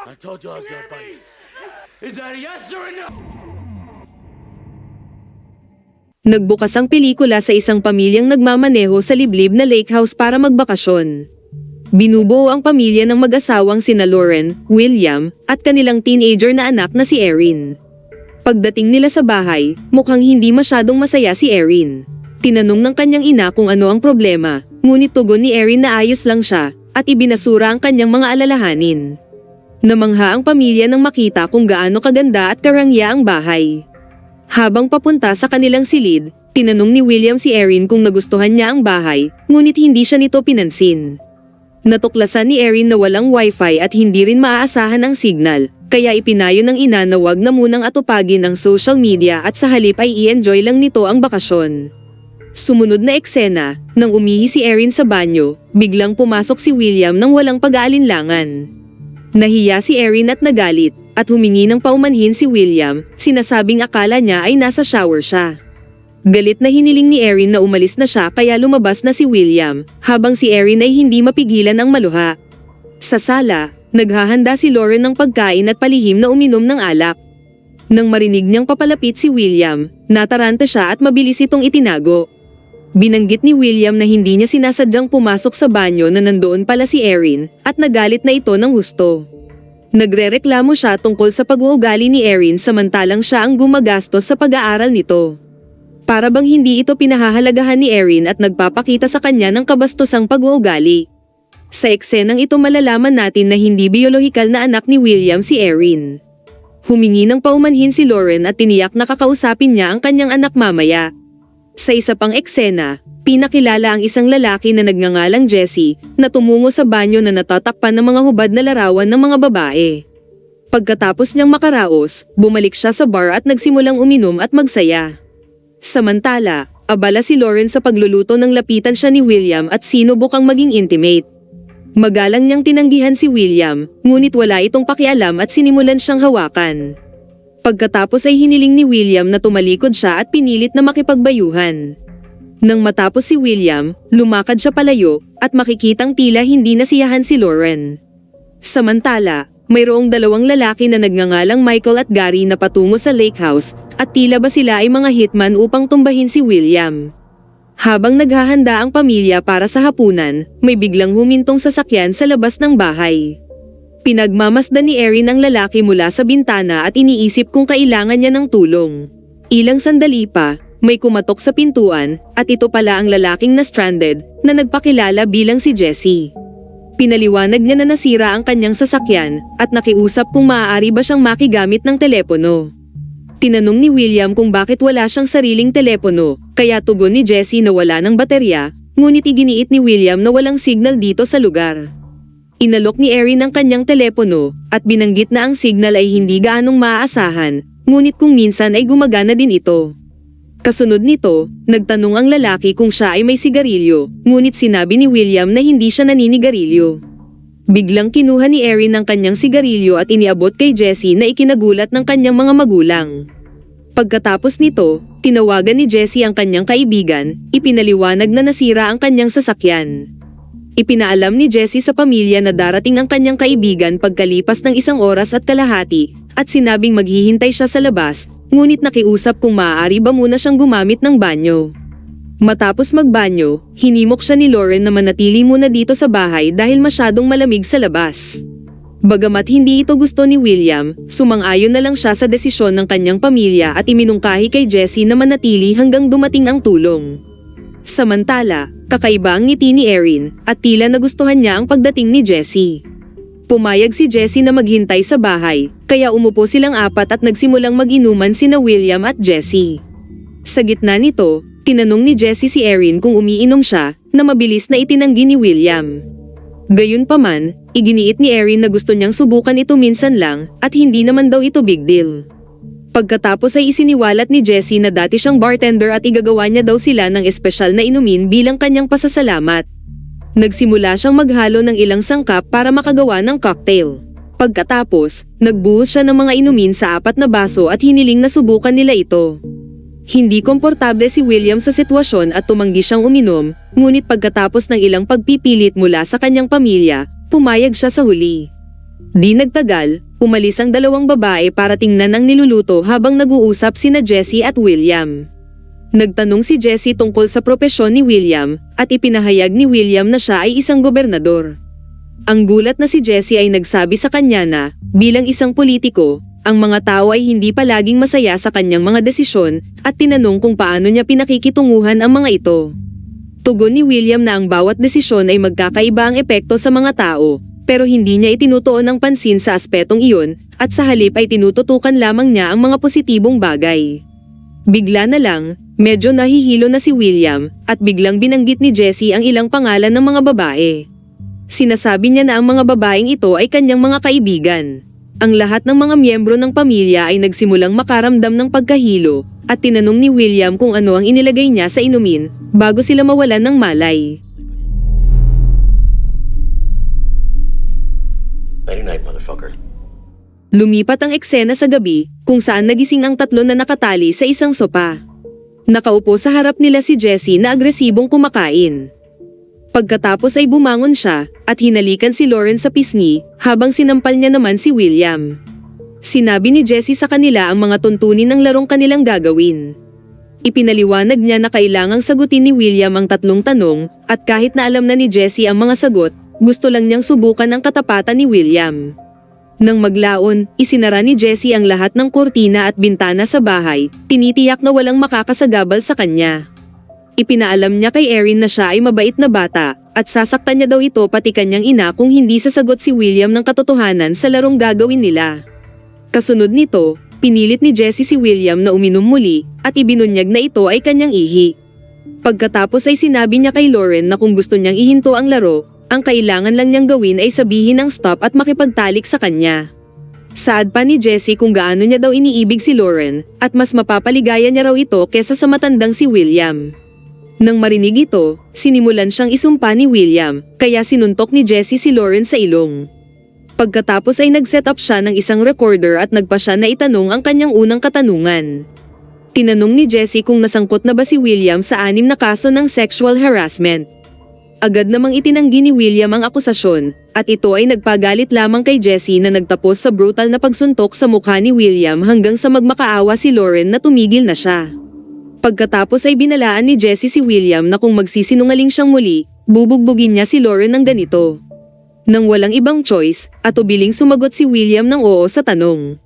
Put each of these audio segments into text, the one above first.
I told you I was gonna bite you. Is that a yes or a no? Nagbukas ang pelikula sa isang pamilyang nagmamaneho sa liblib na lake house para magbakasyon. Binubuo ang pamilya ng mag-asawang sina Lauren, William, at kanilang teenager na anak na si Erin. Pagdating nila sa bahay, mukhang hindi masyadong masaya si Erin. Tinanong ng kanyang ina kung ano ang problema, ngunit tugon ni Erin na ayos lang siya, at ibinasura ang kanyang mga alalahanin. Namangha ang pamilya nang makita kung gaano kaganda at karangya ang bahay. Habang papunta sa kanilang silid, tinanong ni William si Erin kung nagustuhan niya ang bahay, ngunit hindi siya nito pinansin. Natuklasan ni Erin na walang wifi at hindi rin maaasahan ang signal, kaya ipinayo ng ina na wag na munang atupagin ang social media at sa halip ay i-enjoy lang nito ang bakasyon. Sumunod na eksena, nang umihi si Erin sa banyo, biglang pumasok si William nang walang pag-aalinlangan. Nahiya si Erin at nagalit, at humingi ng paumanhin si William, sinasabing akala niya ay nasa shower siya. Galit na hiniling ni Erin na umalis na siya kaya lumabas na si William, habang si Erin ay hindi mapigilan ang maluha. Sa sala, naghahanda si Lauren ng pagkain at palihim na uminom ng alak. Nang marinig niyang papalapit si William, nataranta siya at mabilis itong itinago. Binanggit ni William na hindi niya sinasadyang pumasok sa banyo na nandoon pala si Erin, at nagalit na ito ng husto. Nagrereklamo siya tungkol sa pag-uugali ni Erin samantalang siya ang gumagastos sa pag-aaral nito. Para bang hindi ito pinahahalagahan ni Erin at nagpapakita sa kanya ng kabastosang pag-uugali. Sa eksenang ito malalaman natin na hindi biolohikal na anak ni William si Erin. Humingi ng paumanhin si Lauren at tiniyak na kakausapin niya ang kanyang anak mamaya. Sa isa pang eksena, pinakilala ang isang lalaki na nagngangalang Jesse na tumungo sa banyo na natatakpan ng mga hubad na larawan ng mga babae. Pagkatapos niyang makaraos, bumalik siya sa bar at nagsimulang uminom at magsaya. Samantala, abala si Lauren sa pagluluto nang lapitan siya ni William at sinubukang maging intimate. Magalang niyang tinanggihan si William, ngunit wala itong pakialam at sinimulan siyang hawakan. Pagkatapos ay hiniling ni William na tumalikod siya at pinilit na makipagbayuhan. Nang matapos si William, lumakad siya palayo at makikitang tila hindi nasiyahan si Lauren. Samantala, mayroong dalawang lalaki na nagngangalang Michael at Gary na patungo sa lake house at tila ba sila ay mga hitman upang tumbahin si William. Habang naghahanda ang pamilya para sa hapunan, may biglang humintong sasakyan sa labas ng bahay. Pinagmamasdan ni Erin ang lalaki mula sa bintana at iniisip kung kailangan niya ng tulong. Ilang sandali pa, may kumatok sa pintuan at ito pala ang lalaking na stranded na nagpakilala bilang si Jesse. Pinaliwanag niya na nasira ang kanyang sasakyan at nakiusap kung maaari ba siyang makigamit ng telepono. Tinanong ni William kung bakit wala siyang sariling telepono, kaya tugon ni Jesse na wala ng baterya, ngunit iginiit ni William na walang signal dito sa lugar. Inalok ni Erin ang kanyang telepono at binanggit na ang signal ay hindi gaanong maaasahan, ngunit kung minsan ay gumagana din ito. Kasunod nito, nagtanong ang lalaki kung siya ay may sigarilyo, ngunit sinabi ni William na hindi siya naninigarilyo. Biglang kinuha ni Erin ang kanyang sigarilyo at iniabot kay Jesse na ikinagulat ng kanyang mga magulang. Pagkatapos nito, tinawagan ni Jesse ang kanyang kaibigan, ipinaliwanag na nasira ang kanyang sasakyan. Ipinaalam ni Jesse sa pamilya na darating ang kanyang kaibigan pagkalipas ng 1 oras at kalahati, at sinabing maghihintay siya sa labas, ngunit nakiusap kung maaari ba muna siyang gumamit ng banyo. Matapos magbanyo, hinimok siya ni Lauren na manatili muna dito sa bahay dahil masyadong malamig sa labas. Bagamat hindi ito gusto ni William, sumang-ayon na lang siya sa desisyon ng kanyang pamilya at iminungkahi kay Jesse na manatili hanggang dumating ang tulong. Samantala, kakaiba ang ngiti ni Erin at tila nagustuhan niya ang pagdating ni Jesse. Pumayag si Jesse na maghintay sa bahay, kaya umupo silang apat at nagsimulang mag-inuman sina William at Jesse. Sa gitna nito, tinanong ni Jesse si Erin kung umiinom siya, na mabilis na itinanggi ni William. Gayunpaman, iginiit ni Erin na gusto niyang subukan ito minsan lang at hindi naman daw ito big deal. Pagkatapos ay isiniwalat ni Jesse na dati siyang bartender at igagawa niya daw sila ng espesyal na inumin bilang kanyang pasasalamat. Nagsimula siyang maghalo ng ilang sangkap para makagawa ng cocktail. Pagkatapos, nagbuhos siya ng mga inumin sa 4 na baso at hiniling na subukan nila ito. Hindi komportable si William sa sitwasyon at tumanggi siyang uminom, ngunit pagkatapos ng ilang pagpipilit mula sa kanyang pamilya, pumayag siya sa huli. Di nagtagal, umalis ang dalawang babae para tingnan ang niluluto habang nag-uusap sina Jessie at William. Nagtanong si Jessie tungkol sa propesyon ni William at ipinahayag ni William na siya ay isang gobernador. Ang gulat na si Jessie ay nagsabi sa kanya na, bilang isang politiko, ang mga tao ay hindi palaging masaya sa kanyang mga desisyon at tinanong kung paano niya pinakikitunguhan ang mga ito. Tugon ni William na ang bawat desisyon ay magkakaiba ang epekto sa mga tao, pero hindi niya itinutuon ang pansin sa aspetong iyon at sa halip ay tinututukan lamang niya ang mga positibong bagay. Bigla na lang, medyo nahihilo na si William at biglang binanggit ni Jessie ang ilang pangalan ng mga babae. Sinasabi niya na ang mga babaeng ito ay kanyang mga kaibigan. Ang lahat ng mga miyembro ng pamilya ay nagsimulang makaramdam ng pagkahilo at tinanong ni William kung ano ang inilagay niya sa inumin bago sila mawalan ng malay. Night, motherfucker. Lumipat ang eksena sa gabi kung saan nagising ang tatlo na nakatali sa isang sopa. Nakaupo sa harap nila si Jessie na agresibong kumakain. Pagkatapos ay bumangon siya at hinalikan si Lauren sa pisngi habang sinampal niya naman si William. Sinabi ni Jessie sa kanila ang mga tuntunin ng larong kanilang gagawin. Ipinaliwanag niya na kailangang sagutin ni William ang tatlong tanong at kahit na alam na ni Jessie ang mga sagot, gusto lang niyang subukan ang katapatan ni William. Nang maglaon, isinara ni Jessie ang lahat ng kurtina at bintana sa bahay, tinitiyak na walang makakasagabal sa kanya. Ipinaalam niya kay Erin na siya ay mabait na bata at sasaktan niya daw ito pati kanyang ina kung hindi sasagot si William ng katotohanan sa larong gagawin nila. Kasunod nito, pinilit ni Jessie si William na uminom muli at ibinunyag na ito ay kanyang ihi. Pagkatapos ay sinabi niya kay Lauren na kung gusto niyang ihinto ang laro, ang kailangan lang niyang gawin ay sabihin ang stop at makipagtalik sa kanya. Saad pa ni Jessie kung gaano niya daw iniibig si Lauren at mas mapapaligaya niya raw ito kesa sa matandang si William. Nang marinig ito, sinimulan siyang isumpa ni William, kaya sinuntok ni Jessie si Lauren sa ilong. Pagkatapos ay nag-set up siya ng isang recorder at nagpa siya na itanong ang kanyang unang katanungan. Tinanong ni Jessie kung nasangkot na ba si William sa 6 na kaso ng sexual harassment. Agad namang itinanggi ni William ang akusasyon, at ito ay nagpagalit lamang kay Jessie na nagtapos sa brutal na pagsuntok sa mukha ni William hanggang sa magmakaawa si Lauren na tumigil na siya. Pagkatapos ay binalaan ni Jessie si William na kung magsisinungaling siyang muli, bubugbugin niya si Lauren ng ganito. Nang walang ibang choice, atubiling sumagot si William ng oo sa tanong.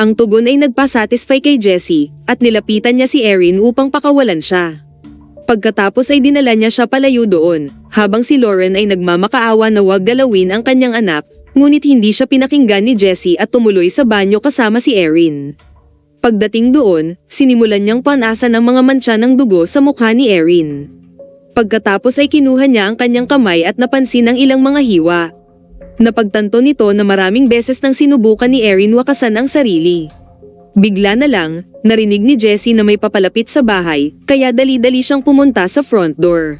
Ang tugon ay nagpa-satisfy kay Jessie, at nilapitan niya si Erin upang pakawalan siya. Pagkatapos ay dinala niya siya palayo doon, habang si Lauren ay nagmamakaawa na huwag galawin ang kanyang anak, ngunit hindi siya pinakinggan ni Jessie at tumuloy sa banyo kasama si Erin. Pagdating doon, sinimulan niyang panasan ang mga mantsa ng dugo sa mukha ni Erin. Pagkatapos ay kinuha niya ang kanyang kamay at napansin ang ilang mga hiwa. Napagtanto nito na maraming beses nang sinubukan ni Erin wakasan ang sarili. Bigla na lang, narinig ni Jessie na may papalapit sa bahay, kaya dali-dali siyang pumunta sa front door.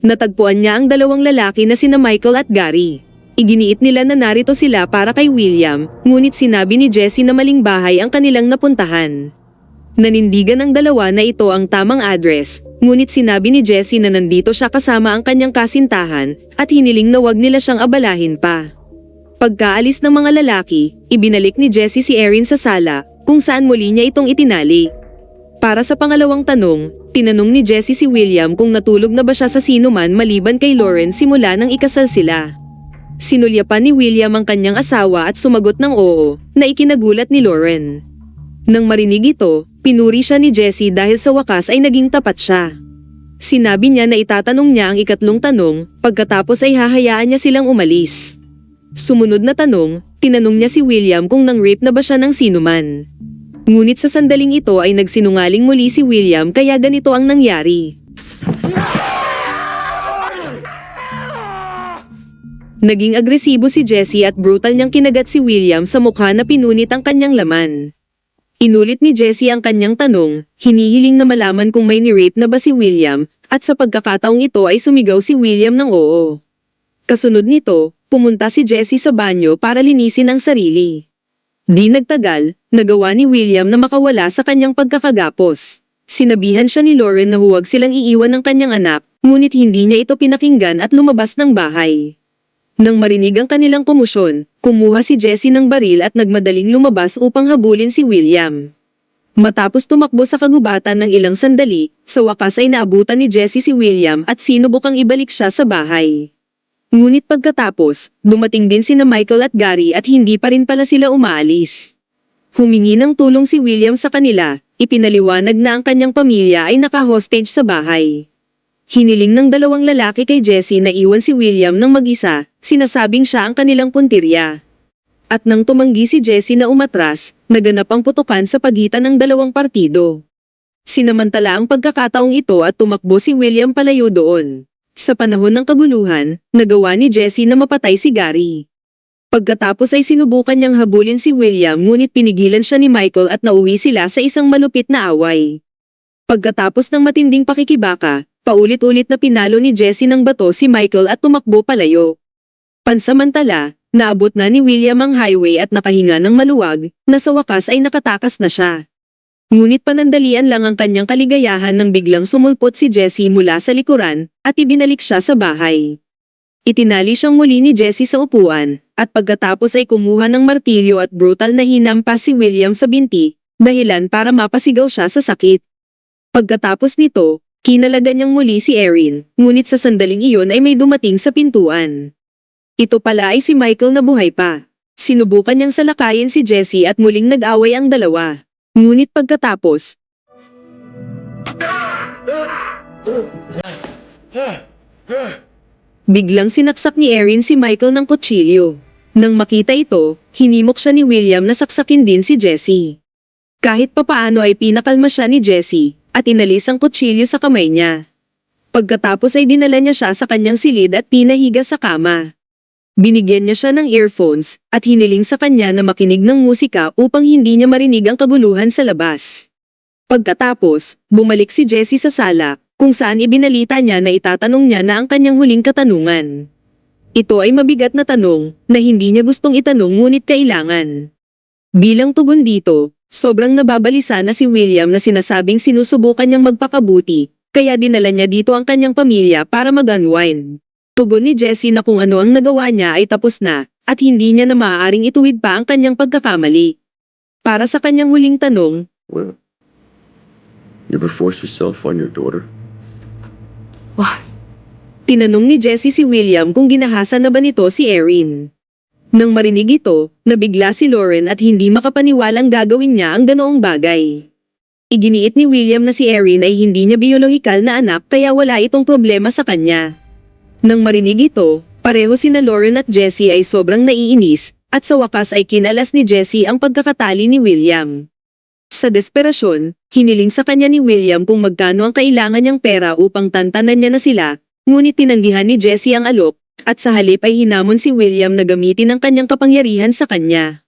Natagpuan niya ang dalawang lalaki na sina Michael at Gary. Iginiit nila na narito sila para kay William, ngunit sinabi ni Jessie na maling bahay ang kanilang napuntahan. Nanindigan ng dalawa na ito ang tamang address, ngunit sinabi ni Jessie na nandito siya kasama ang kanyang kasintahan at hiniling na wag nila siyang abalahin pa. Pagkaalis ng mga lalaki, ibinalik ni Jessie si Erin sa sala, kung saan muli niya itong itinali. Para sa pangalawang tanong, tinanong ni Jessie si William kung natulog na ba siya sa sinuman maliban kay Lauren simula nang ikasal sila. Sinulyapan ni William ang kanyang asawa at sumagot ng oo, na ikinagulat ni Lauren. Nang marinig ito, pinuri siya ni Jessie dahil sa wakas ay naging tapat siya. Sinabi niya na itatanong niya ang ikatlong tanong, pagkatapos ay hahayaan niya silang umalis. Sumunod na tanong, tinanong niya si William kung nang-rape na ba siya ng sinuman. Ngunit sa sandaling ito ay nagsinungaling muli si William kaya ganito ang nangyari. Naging agresibo si Jessie at brutal niyang kinagat si William sa mukha na pinunit ang kanyang laman. Inulit ni Jessie ang kanyang tanong, hinihiling na malaman kung may ni-rape na ba si William, at sa pagkakataong ito ay sumigaw si William ng oo. Kasunod nito, pumunta si Jessie sa banyo para linisin ang sarili. Di nagtagal, nagawa ni William na makawala sa kanyang pagkakagapos. Sinabihan siya ni Lauren na huwag silang iiwan ng kanyang anak, ngunit hindi niya ito pinakinggan at lumabas ng bahay. Nang marinig ang kanilang komosyon, kumuha si Jessie ng baril at nagmadaling lumabas upang habulin si William. Matapos tumakbo sa kagubatan ng ilang sandali, sa wakas ay naabutan ni Jessie si William at sinubukang ibalik siya sa bahay. Ngunit pagkatapos, dumating din sina Michael at Gary at hindi pa rin pala sila umaalis. Humingi ng tulong si William sa kanila, ipinaliwanag na ang kanyang pamilya ay naka-hostage sa bahay. Hiniling ng dalawang lalaki kay Jessie na iwan si William ng mag-isa, sinasabing siya ang kanilang puntirya. At nang tumanggi si Jessie na umatras, naganap ang putukan sa pagitan ng dalawang partido. Sinamantala ang pagkakataong ito at tumakbo si William palayo doon. Sa panahon ng kaguluhan, nagawa ni Jessie na mapatay si Gary. Pagkatapos ay sinubukan niyang habulin si William ngunit pinigilan siya ni Michael at nauwi sila sa isang malupit na away. Pagkatapos ng matinding pakikibaka, paulit-ulit na pinalo ni Jessie ng bato si Michael at tumakbo palayo. Pansamantala, naabot na ni William ang highway at nakahinga ng maluwag, na sa wakas ay nakatakas na siya. Ngunit panandalian lang ang kanyang kaligayahan nang biglang sumulpot si Jessie mula sa likuran, at ibinalik siya sa bahay. Itinali siyang muli ni Jessie sa upuan, at pagkatapos ay kumuha ng martilyo at brutal na hinampas si William sa binti, dahilan para mapasigaw siya sa sakit. Pagkatapos nito, kinalagan niyang muli si Erin, ngunit sa sandaling iyon ay may dumating sa pintuan. Ito pala ay si Michael na buhay pa. Sinubukan niyang salakayin si Jessie at muling nag-away ang dalawa. Ngunit pagkatapos, biglang sinaksak ni Erin si Michael ng kutsilyo. Nang makita ito, hinimok siya ni William na saksakin din si Jessie. Kahit papaano ay pinakalma siya ni Jessie, at inalis ang kutsilyo sa kamay niya. Pagkatapos ay dinala niya siya sa kanyang silid at pinahiga sa kama. Binigyan niya siya ng earphones, at hiniling sa kanya na makinig ng musika upang hindi niya marinig ang kaguluhan sa labas. Pagkatapos, bumalik si Jessie sa sala, kung saan ibinalita niya na itatanong niya na ang kanyang huling katanungan. Ito ay mabigat na tanong, na hindi niya gustong itanong ngunit kailangan. Bilang tugon dito, sobrang nababalisa na si William na sinasabing sinusubukan niyang magpakabuti, kaya dinala niya dito ang kanyang pamilya para mag-unwind. Tugon ni Jessie na kung ano ang nagawa niya ay tapos na, at hindi niya na maaaring ituwid pa ang kanyang pagkakamali. Para sa kanyang huling tanong, Well, you ever force yourself on your daughter? Why? tinanong ni Jessie si William kung ginahasa na ba nito si Erin. Nang marinig ito, nabigla si Lauren at hindi makapaniwalang gagawin niya ang ganoong bagay. Iginiit ni William na si Erin ay hindi niya biolohikal na anak kaya wala itong problema sa kanya. Nang marinig ito, pareho sina Lauren at Jessie ay sobrang naiinis, at sa wakas ay kinalas ni Jessie ang pagkakatali ni William. Sa desperasyon, hiniling sa kanya ni William kung magkano ang kailangan niyang pera upang tantanan niya na sila, ngunit tinanggihan ni Jessie ang alok, at sa halip ay hinamon si William na gamitin ang kanyang kapangyarihan sa kanya.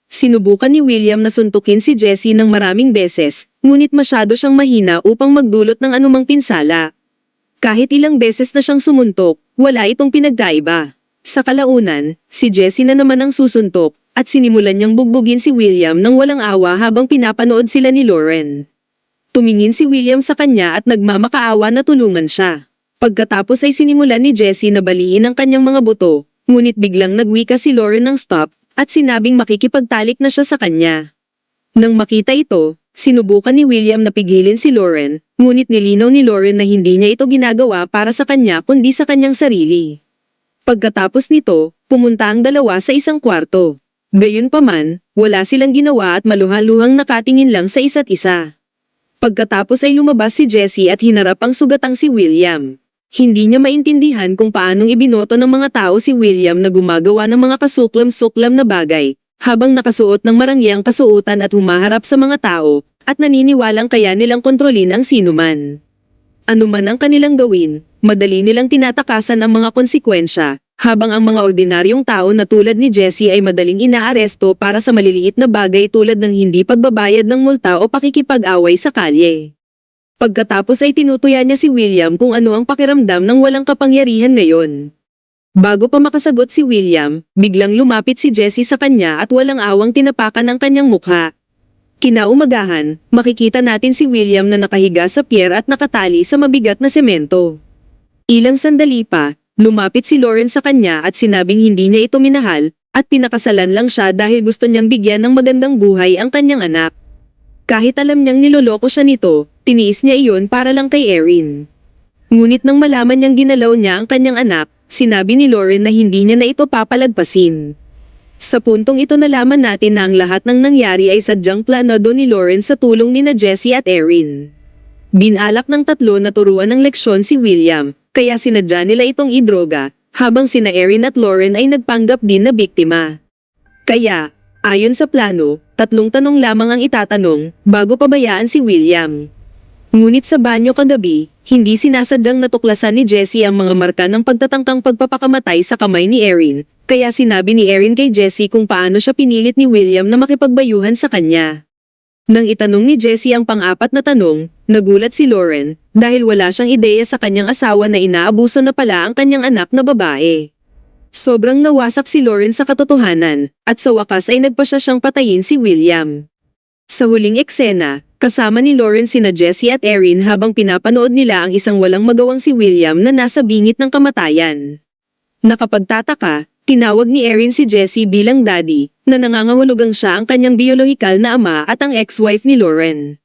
Sinubukan ni William na suntukin si Jessie ng maraming beses, ngunit masyado siyang mahina upang magdulot ng anumang pinsala. Kahit ilang beses na siyang sumuntok, wala itong pinagkaiba. Sa kalaunan, si Jessie na naman ang susuntok, at sinimulan niyang bugbugin si William nang walang awa habang pinapanood sila ni Lauren. Tumingin si William sa kanya at nagmamakaawa na tulungan siya. Pagkatapos ay sinimulan ni Jessie na baliin ang kanyang mga buto, ngunit biglang nagwika si Lauren ng stop, at sinabing makikipagtalik na siya sa kanya. Nang makita ito, sinubukan ni William na pigilin si Lauren, ngunit nilinaw ni Lauren na hindi niya ito ginagawa para sa kanya kundi sa kanyang sarili. Pagkatapos nito, pumunta ang dalawa sa isang kwarto. Gayunpaman, wala silang ginawa at maluhaluhang nakatingin lang sa isa't isa. Pagkatapos ay lumabas si Jessie at hinarap ang sugatang si William. Hindi niya maintindihan kung paanong ibinoto ng mga tao si William na gumagawa ng mga kasuklam-suklam na bagay, habang nakasuot ng marangyang kasuotan at humaharap sa mga tao, at naniniwalang kaya nilang kontrolin ang sinuman. Ano man ang kanilang gawin, madali nilang tinatakasan ang mga konsekwensya, habang ang mga ordinaryong tao na tulad ni Jessie ay madaling inaaresto para sa maliliit na bagay tulad ng hindi pagbabayad ng multa o pakikipag-away sa kalye. Pagkatapos ay tinutuya niya si William kung ano ang pakiramdam ng walang kapangyarihan ngayon. Bago pa makasagot si William, biglang lumapit si Jessie sa kanya at walang awang tinapakan ang kanyang mukha. Kinaumagahan, makikita natin si William na nakahiga sa pier at nakatali sa mabigat na semento. Ilang sandali pa, Lumapit si Lauren sa kanya at sinabing hindi niya ito minahal, at pinakasalan lang siya dahil gusto niyang bigyan ng magandang buhay ang kanyang anak. Kahit alam niyang niloloko siya nito, tiniis niya iyon para lang kay Erin. Ngunit nang malaman niyang ginalaw niya ang kanyang anak, sinabi ni Lauren na hindi niya na ito papalagpasin. Sa puntong ito nalaman natin na ang lahat ng nangyari ay sadyang planado ni Lauren sa tulong nina Jessie at Erin. Binalak ng tatlo na turuan ng leksyon si William, kaya sinadya nila itong idroga, habang sina Erin at Lauren ay nagpanggap din na biktima. Kaya, ayon sa plano, 3 tanong lamang ang itatanong, bago pabayaan si William. Ngunit sa banyo kagabi, hindi sinasadyang natuklasan ni Jessie ang mga marka ng pagtatangkang pagpapakamatay sa kamay ni Erin, kaya sinabi ni Erin kay Jessie kung paano siya pinilit ni William na makipagbayuhan sa kanya. Nang itanong ni Jessie ang pang-4 na tanong, nagulat si Lauren, dahil wala siyang ideya sa kanyang asawa na inaabuso na pala ang kanyang anak na babae. Sobrang nawasak si Lauren sa katotohanan, at sa wakas ay nagpasya siyang patayin si William. Sa huling eksena, kasama ni Lauren sina Jessie at Erin habang pinapanood nila ang isang walang magawang si William na nasa bingit ng kamatayan. Nakapagtataka, tinawag ni Erin si Jessie bilang daddy, na nangangahulugang siya ang kanyang biyolohikal na ama at ang ex-wife ni Lauren.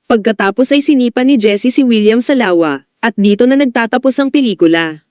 Pagkatapos ay sinipa ni Jessie si William sa lawa, at dito na nagtatapos ang pelikula.